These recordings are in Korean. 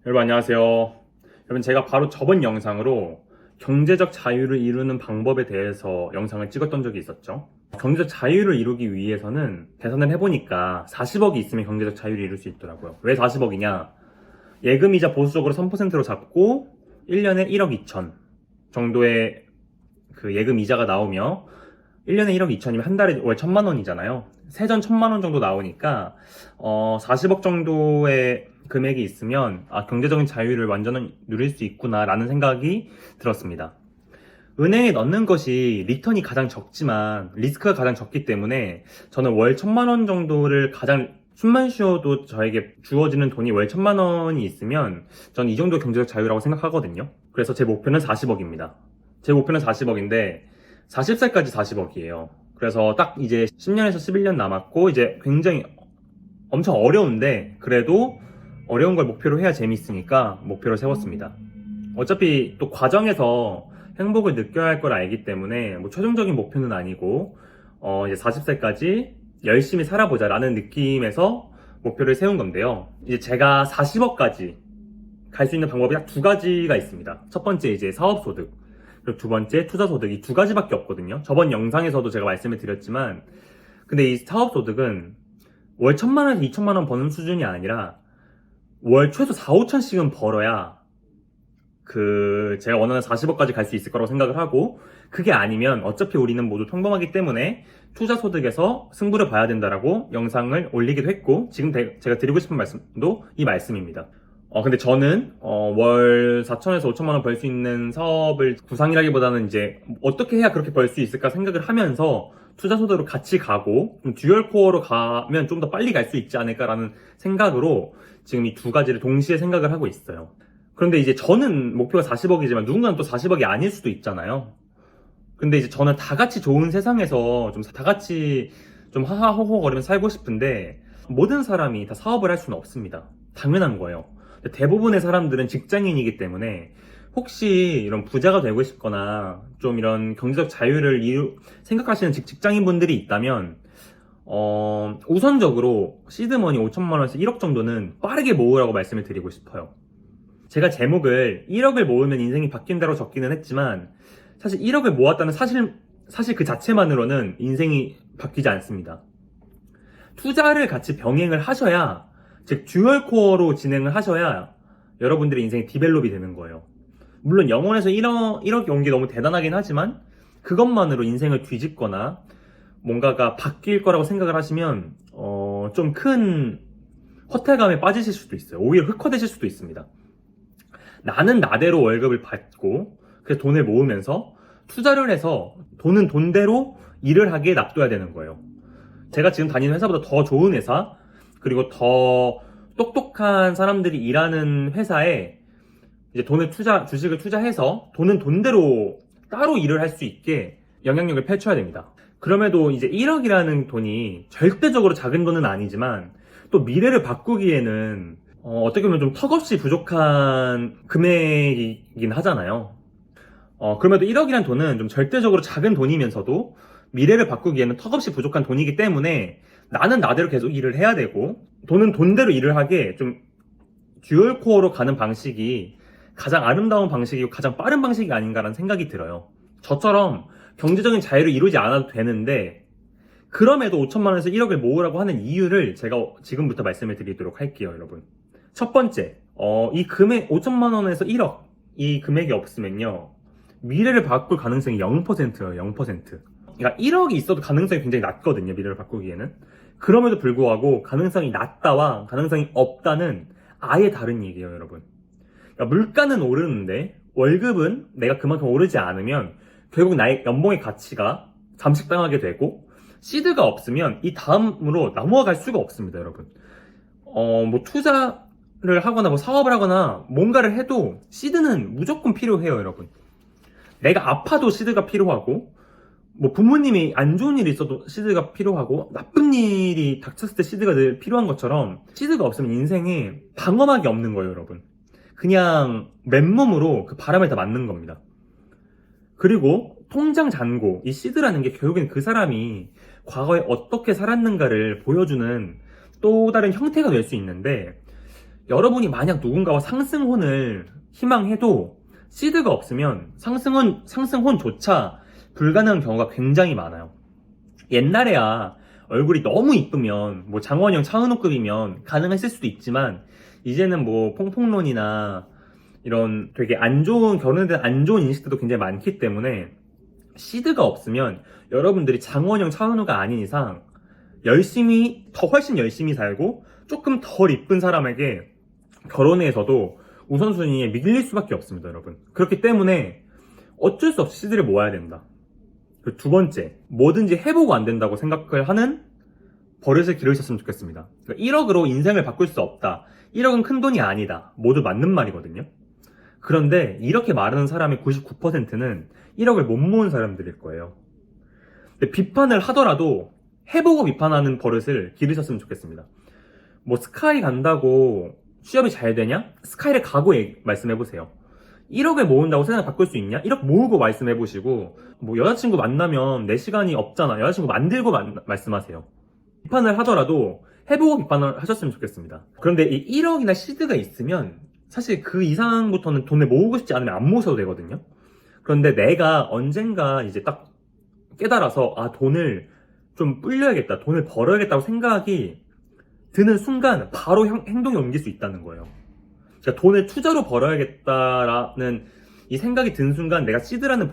여러분 안녕하세요. 여러분 제가 바로 저번 영상으로 경제적 자유를 이루는 방법에 대해서 영상을 찍었던 적이 있었죠. 경제적 자유를 이루기 위해서는 계산을 해보니까 40억이 있으면 경제적 자유를 이룰 수 있더라고요. 왜 40억이냐? 예금이자 보수적으로 3%로 잡고 1년에 1억 2천 정도의 그 예금 이자가 나오며 1년에 1억 2천이면 한 달에 월 1,000만 원이잖아요. 세전 1,000만 원 정도 나오니까 40억 정도의 금액이 있으면 경제적인 자유를 완전히 누릴 수 있구나 라는 생각이 들었습니다. 은행에 넣는 것이 리턴이 가장 적지만 리스크가 가장 적기 때문에 저는 월 1,000만 원 정도를 가장 숨만 쉬어도 저에게 주어지는 돈이 월 1,000만 원이 있으면 저는 이 정도 경제적 자유라고 생각하거든요. 그래서 제 목표는 40억입니다. 제 목표는 40억인데 40살까지 40억이에요. 그래서 딱 이제 10년에서 11년 남았고 이제 굉장히 엄청 어려운데 그래도 어려운 걸 목표로 해야 재밌으니까 목표를 세웠습니다. 어차피 또 과정에서 행복을 느껴야 할 걸 알기 때문에 뭐 최종적인 목표는 아니고 이제 40살까지 열심히 살아보자 라는 느낌에서 목표를 세운 건데요. 이제 제가 40억까지 갈 수 있는 방법이 딱 두 가지가 있습니다. 첫 번째 이제 사업소득, 그리고 두 번째 투자소득, 이 두 가지밖에 없거든요. 저번 영상에서도 제가 말씀을 드렸지만 근데 이 사업소득은 월 1,000만 원에서 2,000만 원 버는 수준이 아니라 월 최소 4, 5천씩은 벌어야 제가 원하는 40억까지 갈 수 있을 거라고 생각을 하고, 그게 아니면 어차피 우리는 모두 평범하기 때문에 투자소득에서 승부를 봐야 된다라고 영상을 올리기도 했고, 지금 제가 드리고 싶은 말씀도 이 말씀입니다. 근데 저는 월 4천에서 5천만 원 벌 수 있는 사업을 구상이라기보다는 이제 어떻게 해야 그렇게 벌 수 있을까 생각을 하면서 투자소득으로 같이 가고 좀 듀얼 코어로 가면 좀 더 빨리 갈 수 있지 않을까라는 생각으로 지금 이 두 가지를 동시에 생각을 하고 있어요. 그런데 이제 저는 목표가 40억이지만 누군가는 또 40억이 아닐 수도 있잖아요. 근데 이제 저는 다 같이 좋은 세상에서 좀 다 같이 좀 하하호호거리면서 살고 싶은데 모든 사람이 다 사업을 할 수는 없습니다. 당연한 거예요. 대부분의 사람들은 직장인이기 때문에 혹시 이런 부자가 되고 싶거나 좀 이런 경제적 자유를 생각하시는 직장인분들이 있다면 우선적으로 시드머니 5천만 원에서 1억 정도는 빠르게 모으라고 말씀을 드리고 싶어요. 제가 제목을 1억을 모으면 인생이 바뀐다로 적기는 했지만 사실 1억을 모았다는 사실 그 자체만으로는 인생이 바뀌지 않습니다. 투자를 같이 병행을 하셔야, 즉 듀얼 코어로 진행을 하셔야 여러분들의 인생이 디벨롭이 되는 거예요. 물론 영원에서 1억이 온 게 너무 대단하긴 하지만 그것만으로 인생을 뒤집거나 뭔가가 바뀔 거라고 생각을 하시면 좀 큰 허탈감에 빠지실 수도 있어요. 오히려 흑화되실 수도 있습니다. 나는 나대로 월급을 받고 그래서 돈을 모으면서 투자를 해서 돈은 돈대로 일을 하기에 납둬야 되는 거예요. 제가 지금 다니는 회사보다 더 좋은 회사, 그리고 더 똑똑한 사람들이 일하는 회사에 이제 주식을 투자해서 돈은 돈대로 따로 일을 할 수 있게 영향력을 펼쳐야 됩니다. 그럼에도 이제 1억이라는 돈이 절대적으로 작은 돈은 아니지만 또 미래를 바꾸기에는 어떻게 보면 좀 턱없이 부족한 금액이긴 하잖아요. 그럼에도 1억이라는 돈은 좀 절대적으로 작은 돈이면서도 미래를 바꾸기에는 턱없이 부족한 돈이기 때문에 나는 나대로 계속 일을 해야 되고 돈은 돈대로 일을 하게 좀 듀얼 코어로 가는 방식이 가장 아름다운 방식이고 가장 빠른 방식이 아닌가라는 생각이 들어요. 저처럼 경제적인 자유를 이루지 않아도 되는데 그럼에도 5천만 원에서 1억을 모으라고 하는 이유를 제가 지금부터 말씀을 드리도록 할게요, 여러분. 첫 번째, 이 금액 5천만 원에서 1억 이 금액이 없으면요 미래를 바꿀 가능성이 0%예요. 0%. 그러니까 1억이 있어도 가능성이 굉장히 낮거든요, 미래를 바꾸기에는. 그럼에도 불구하고 가능성이 낮다와 가능성이 없다는 아예 다른 얘기예요, 여러분. 그러니까 물가는 오르는데 월급은 내가 그만큼 오르지 않으면 결국 나의 연봉의 가치가 잠식당하게 되고, 시드가 없으면 이 다음으로 넘어갈 수가 없습니다, 여러분. 뭐 투자를 하거나 뭐 사업을 하거나 뭔가를 해도 시드는 무조건 필요해요, 여러분. 내가 아파도 시드가 필요하고, 뭐 부모님이 안 좋은 일이 있어도 시드가 필요하고, 나쁜 일이 닥쳤을 때 시드가 늘 필요한 것처럼 시드가 없으면 인생에 방어막이 없는 거예요, 여러분. 그냥 맨몸으로 그 바람에 다 맞는 겁니다. 그리고 통장 잔고, 이 시드라는 게 결국엔 그 사람이 과거에 어떻게 살았는가를 보여주는 또 다른 형태가 될 수 있는데, 여러분이 만약 누군가와 상승혼을 희망해도 시드가 없으면 상승혼조차 불가능한 경우가 굉장히 많아요. 옛날에야 얼굴이 너무 이쁘면 뭐 장원영, 차은우급이면 가능했을 수도 있지만 이제는 뭐 퐁퐁론이나 이런 되게 안 좋은 결혼에 대한 안 좋은 인식들도 굉장히 많기 때문에 시드가 없으면 여러분들이 장원영, 차은우가 아닌 이상 훨씬 열심히 살고 조금 덜 이쁜 사람에게 결혼해서도 우선순위에 밀릴 수밖에 없습니다, 여러분. 그렇기 때문에 어쩔 수 없이 시드를 모아야 된다. 그리고 두 번째, 뭐든지 해보고 안 된다고 생각을 하는 버릇을 기르셨으면 좋겠습니다. 그러니까 1억으로 인생을 바꿀 수 없다. 1억은 큰 돈이 아니다. 모두 맞는 말이거든요. 그런데 이렇게 말하는 사람의 99%는 1억을 못 모은 사람들일 거예요. 근데 비판을 하더라도 해보고 비판하는 버릇을 기르셨으면 좋겠습니다. 뭐 스카이 간다고 취업이 잘 되냐? 스카이를 가고 말씀해보세요. 1억을 모은다고 세상을 바꿀 수 있냐? 1억 모으고 말씀해보시고 뭐 여자친구 만나면 내 시간이 없잖아. 여자친구 만들고 말씀하세요. 비판을 하더라도 해보고 비판을 하셨으면 좋겠습니다. 그런데 이 1억이나 시드가 있으면 사실 그 이상부터는 돈을 모으고 싶지 않으면 안 모으셔도 되거든요. 그런데 내가 언젠가 이제 딱 깨달아서 돈을 좀 불려야겠다, 돈을 벌어야겠다고 생각이 드는 순간 바로 행동에 옮길 수 있다는 거예요. 그러니까 돈을 투자로 벌어야겠다라는 이 생각이 든 순간 내가 시드라는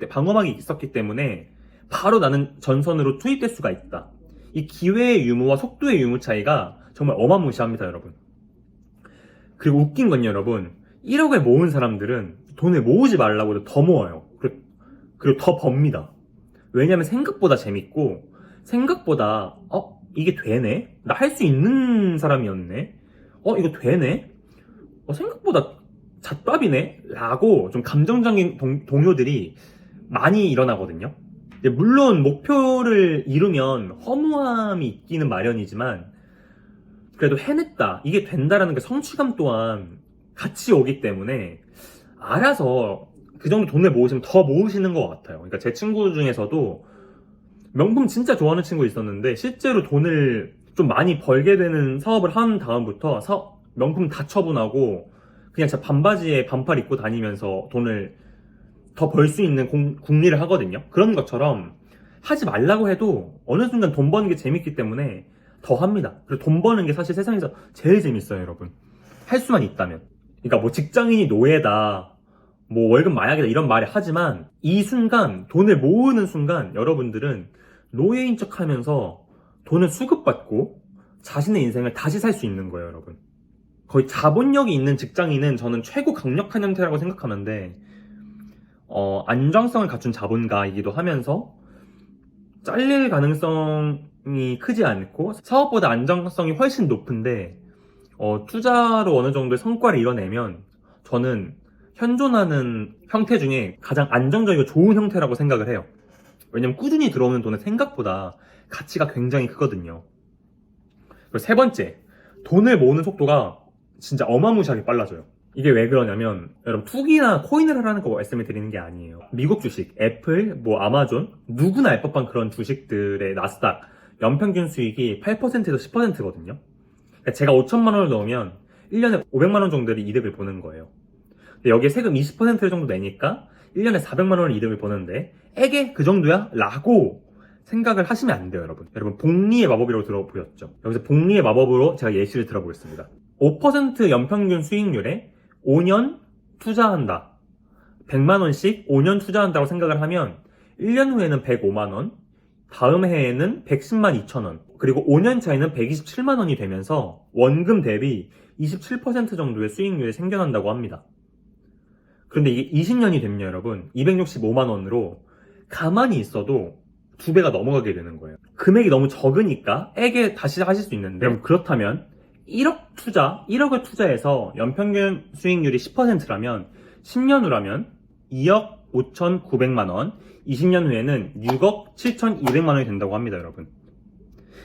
방어막이 있었기 때문에 바로 나는 전선으로 투입될 수가 있다. 이 기회의 유무와 속도의 유무 차이가 정말 어마무시합니다, 여러분. 그리고 웃긴 건 여러분, 1억을 모은 사람들은 돈을 모으지 말라고 해도 더 모아요. 그리고 더 법니다. 왜냐면 생각보다 재밌고 생각보다 이게 되네? 나 할 수 있는 사람이었네? 이거 되네? 생각보다 잣밥이네? 라고 좀 감정적인 동요들이 많이 일어나거든요. 물론 목표를 이루면 허무함이 있기는 마련이지만 그래도 해냈다, 이게 된다라는 게 성취감 또한 같이 오기 때문에 알아서 그 정도 돈을 모으시면 더 모으시는 것 같아요. 그러니까 제 친구 중에서도 명품 진짜 좋아하는 친구 있었는데 실제로 돈을 좀 많이 벌게 되는 사업을 한 다음부터 명품 다 처분하고 그냥 제 반바지에 반팔 입고 다니면서 돈을 더 벌 수 있는 궁리를 하거든요. 그런 것처럼 하지 말라고 해도 어느 순간 돈 버는 게 재밌기 때문에 더 합니다. 그리고 돈 버는 게 사실 세상에서 제일 재밌어요, 여러분. 할 수만 있다면. 그러니까 뭐 직장인이 노예다, 뭐 월급 마약이다 이런 말이 하지만 이 순간, 돈을 모으는 순간 여러분들은 노예인 척 하면서 돈을 수급받고 자신의 인생을 다시 살 수 있는 거예요, 여러분. 거의 자본력이 있는 직장인은 저는 최고 강력한 형태라고 생각하는데 안정성을 갖춘 자본가이기도 하면서 잘릴 가능성이 크지 않고 사업보다 안정성이 훨씬 높은데 투자로 어느 정도의 성과를 이뤄내면 저는 현존하는 형태 중에 가장 안정적이고 좋은 형태라고 생각을 해요. 왜냐면 꾸준히 들어오는 돈은 생각보다 가치가 굉장히 크거든요. 그리고 세 번째, 돈을 모으는 속도가 진짜 어마무시하게 빨라져요. 이게 왜 그러냐면 여러분, 투기나 코인을 하라는 거 말씀을 드리는 게 아니에요. 미국 주식, 애플, 뭐 아마존, 누구나 알 법한 그런 주식들의 나스닥 연평균 수익이 8%에서 10%거든요. 그러니까 제가 5천만 원을 넣으면 1년에 500만 원 정도의 이득을 보는 거예요. 근데 여기에 세금 20% 정도 내니까 1년에 400만 원을 이득을 보는데 에게 그 정도야? 라고 생각을 하시면 안 돼요, 여러분. 여러분, 복리의 마법이라고 들어보셨죠? 여기서 복리의 마법으로 제가 예시를 들어보겠습니다. 5% 연평균 수익률에 5년 투자한다. 100만 원씩 5년 투자한다고 생각을 하면 1년 후에는 105만 원, 다음 해에는 110만 2천 원, 그리고 5년 차에는 127만 원이 되면서 원금 대비 27% 정도의 수익률이 생겨난다고 합니다. 그런데 이게 20년이 되면 여러분, 265만 원으로 가만히 있어도 2배가 넘어가게 되는 거예요. 금액이 너무 적으니까 액에 다시 하실 수 있는데, 그렇다면 1억을 투자해서 연평균 수익률이 10%라면 10년 후라면 2억 5,900만 원, 20년 후에는 6억 7,200만 원이 된다고 합니다, 여러분.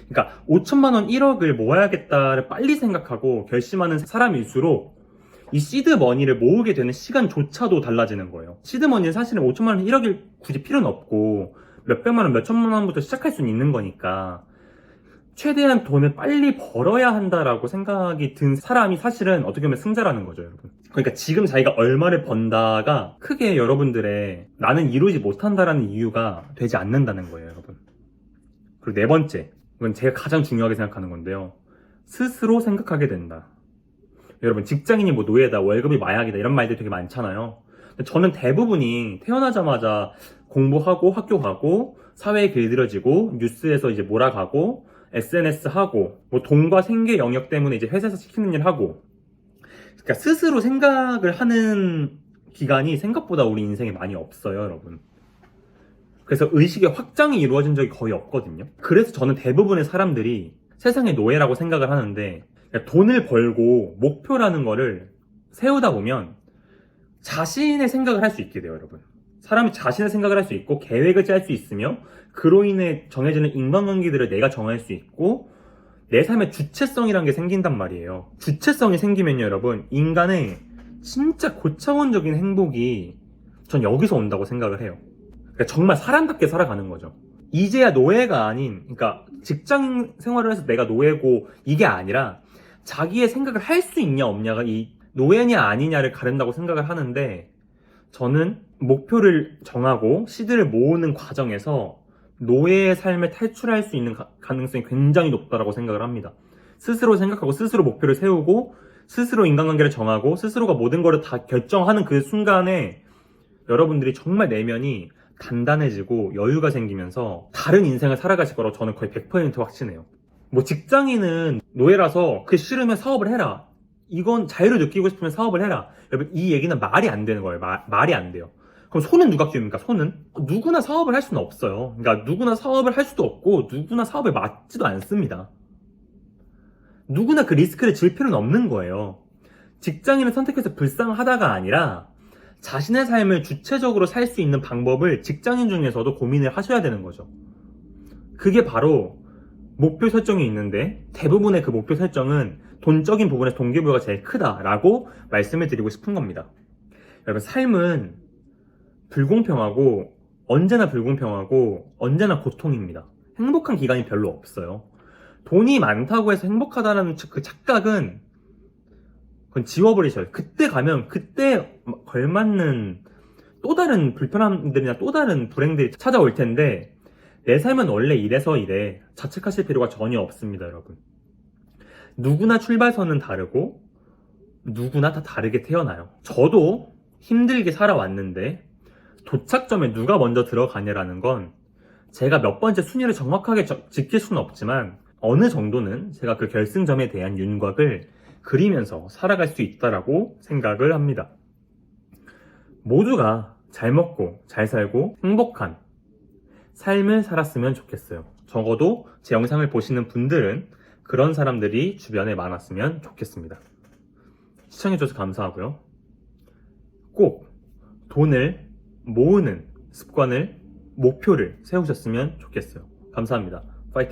그러니까 5천만 원, 1억을 모아야겠다를 빨리 생각하고 결심하는 사람일수록 이 시드머니를 모으게 되는 시간조차도 달라지는 거예요. 시드머니는 사실은 5천만 원, 1억일 굳이 필요는 없고 몇백만 원, 몇천만 원부터 시작할 수는 있는 거니까 최대한 돈을 빨리 벌어야 한다라고 생각이 든 사람이 사실은 어떻게 보면 승자라는 거죠, 여러분. 그러니까 지금 자기가 얼마를 번다가 크게 여러분들의 나는 이루지 못한다라는 이유가 되지 않는다는 거예요, 여러분. 그리고 네 번째, 이건 제가 가장 중요하게 생각하는 건데요. 스스로 생각하게 된다. 여러분, 직장인이 뭐 노예다, 월급이 마약이다 이런 말들이 되게 많잖아요. 근데 저는 대부분이 태어나자마자 공부하고 학교 가고 사회에 길들여지고 뉴스에서 이제 몰아가고 SNS 하고 뭐 돈과 생계 영역 때문에 이제 회사에서 시키는 일 하고, 그러니까 스스로 생각을 하는 기간이 생각보다 우리 인생에 많이 없어요, 여러분. 그래서 의식의 확장이 이루어진 적이 거의 없거든요. 그래서 저는 대부분의 사람들이 세상의 노예라고 생각을 하는데, 그러니까 돈을 벌고 목표라는 거를 세우다 보면 자신의 생각을 할 수 있게 돼요, 여러분. 사람이 자신의 생각을 할 수 있고 계획을 짤 수 있으며 그로 인해 정해지는 인간관계들을 내가 정할 수 있고 내 삶의 주체성이라는 게 생긴단 말이에요. 주체성이 생기면요, 여러분, 인간의 진짜 고차원적인 행복이 전 여기서 온다고 생각을 해요. 그러니까 정말 사람답게 살아가는 거죠. 이제야 노예가 아닌, 그러니까 직장 생활을 해서 내가 노예고 이게 아니라 자기의 생각을 할 수 있냐 없냐가 이 노예냐 아니냐를 가른다고 생각을 하는데, 저는 목표를 정하고 시드를 모으는 과정에서 노예의 삶을 탈출할 수 있는 가능성이 굉장히 높다고 생각을 합니다. 스스로 생각하고 스스로 목표를 세우고 스스로 인간관계를 정하고 스스로가 모든 거를 다 결정하는 그 순간에 여러분들이 정말 내면이 단단해지고 여유가 생기면서 다른 인생을 살아가실 거라고 저는 거의 100% 확신해요. 뭐 직장인은 노예라서 그 싫으면 사업을 해라, 이건 자유를 느끼고 싶으면 사업을 해라, 여러분 이 얘기는 말이 안 되는 거예요. 말이 안 돼요. 그럼 손은 누가 키웁니까? 손은? 누구나 사업을 할 수는 없어요. 그러니까 누구나 사업을 할 수도 없고 누구나 사업에 맞지도 않습니다. 누구나 그 리스크를 질 필요는 없는 거예요. 직장인을 선택해서 불쌍하다가 아니라 자신의 삶을 주체적으로 살 수 있는 방법을 직장인 중에서도 고민을 하셔야 되는 거죠. 그게 바로 목표 설정이 있는데, 대부분의 그 목표 설정은 돈적인 부분에서 동기부여가 제일 크다라고 말씀을 드리고 싶은 겁니다. 여러분, 삶은 불공평하고 언제나 고통입니다. 행복한 기간이 별로 없어요. 돈이 많다고 해서 행복하다라는 그 착각은 그건 지워버리셔요. 그때 가면 그때 걸맞는 또 다른 불편함들이나 또 다른 불행들이 찾아올 텐데, 내 삶은 원래 이래서 이래 자책하실 필요가 전혀 없습니다, 여러분. 누구나 출발선은 다르고 누구나 다 다르게 태어나요. 저도 힘들게 살아왔는데 도착점에 누가 먼저 들어가냐라는 건 제가 몇 번째 순위를 정확하게 지킬 수는 없지만 어느 정도는 제가 그 결승점에 대한 윤곽을 그리면서 살아갈 수 있다라고 생각을 합니다. 모두가 잘 먹고 잘 살고 행복한 삶을 살았으면 좋겠어요. 적어도 제 영상을 보시는 분들은 그런 사람들이 주변에 많았으면 좋겠습니다. 시청해주셔서 감사하고요. 꼭 돈을 모으는 습관을, 목표를 세우셨으면 좋겠어요. 감사합니다. 파이팅!